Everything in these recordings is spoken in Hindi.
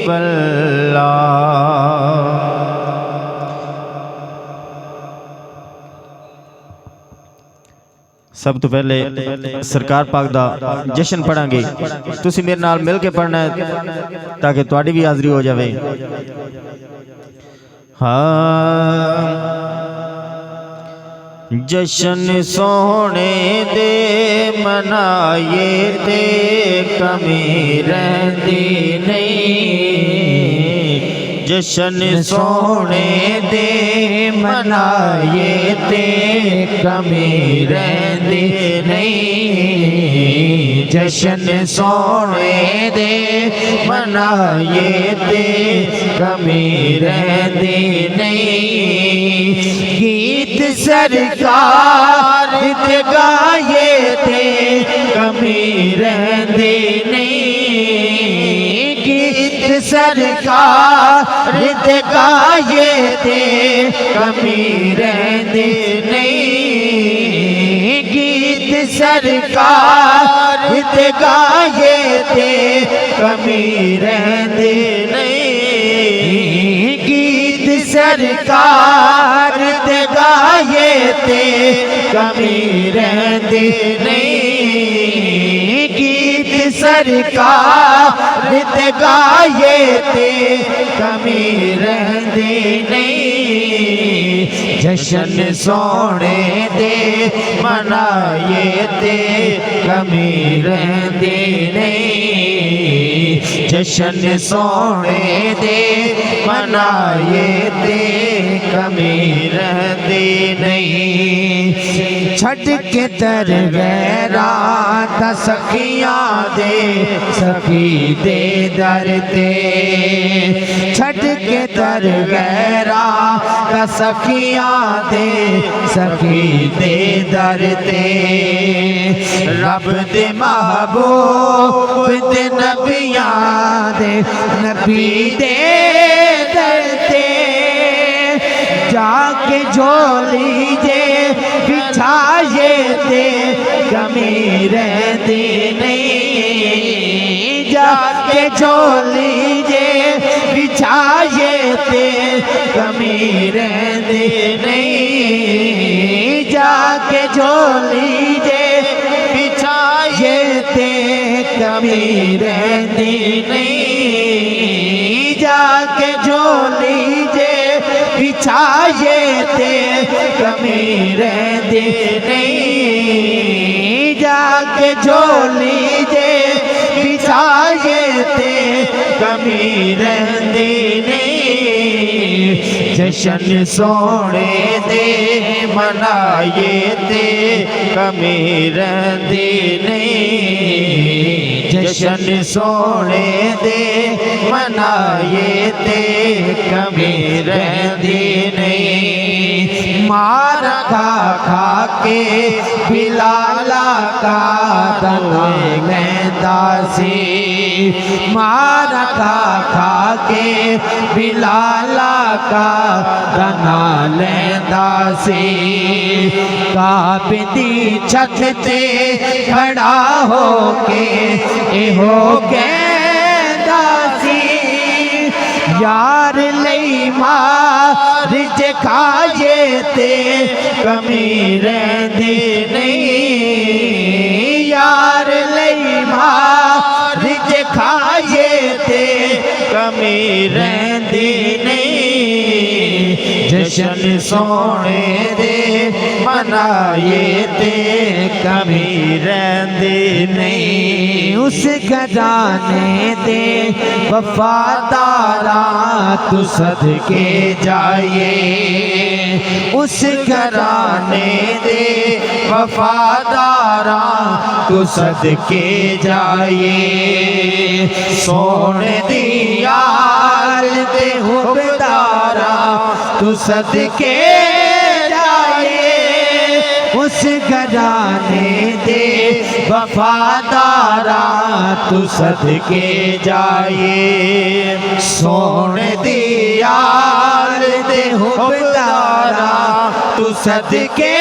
पल्ला सब तो पहले सरकार पाक दा जश्न पढ़ांगे। तुसी मेरे नाल मिल के पढ़ना है ताकि तुहाडी भी हाज़री हो जावे। हाँ जश्न सोने दे मनाए ते कमी रहती नहीं। जश्न सोने दे मनाए ते कमी रहती नहीं। जश्न सोने दे मनाए ते कमी रहती नहीं। गीत सरकार ते गाए थे कमी रहती नहीं। गीत सरकार ते गाए थे कमी रहती नहीं। गीत सरकार ते गाए थे कमी रहती नहीं। गीत सरकार ते गाए थे कमी रहती नहीं। गीत सरकार ते गाए थे कमी रहती नहीं। जश्न सोने दे मनाए थे कमी रहती नहीं। जश्न सोने दे मनाए थे कमी रहती नहीं। छड़ के दर गैरा ता सखियां दे सखी दे दर ते। छड़ के दर गैरा ता सखियां दे सखी दे दर ते। रब दे महबूब दे नबियां दे नबी दे दर ते। जाके झोली जे बिछाए थे कमी रहती नहीं। जाके झोली जे बिछाए थे कमी रहती नहीं। जाके झोली जे बिछाए थे कमी रहती नहीं। जाके झोली जे बिछाए थे कमी रहती नहीं। जाके झोली जे बिछाए थे कमी रहती नहीं। जश्न सोने दे मनाए थे कमी रहती नहीं। जश्न सोने दे मनाए थे कमी रहती नहीं। मार खा खा के बिलाला का दाना लेंदा सी। मार खा खा के बिलाला का दाना लेंदा सी। काबदी छत ते खड़ा होके एहो कहंदा सी। यार लई मार जे खाए ते कमी रहती नहीं। यार लई मार जे खाए ते कमी रहती नहीं। जश्न सोने दे मनाए ते कमी रहती नहीं। उस घराने दे वफादारा तू सदके जाए। उस घराने दे वफादारा तू सदके जाए। सोने दी यार दे हुबदारा तू सदके जाए। उस घराने दे वफादारा तू सदके जाए। सोने दी यार दे हुबदारा तू सदके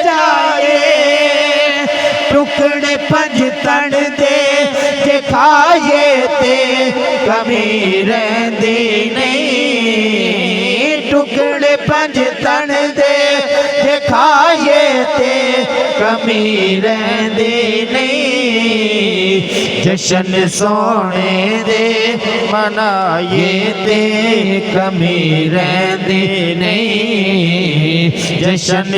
जाए। टुकड़े पंज तन दे जे खाए ते कमी रहंदी नहीं टुकड़े पंज तन दे जे खाए ते कमी रहंदी नहीं जशन सोने दे मनाए ते कमी रहंदी नहीं जशन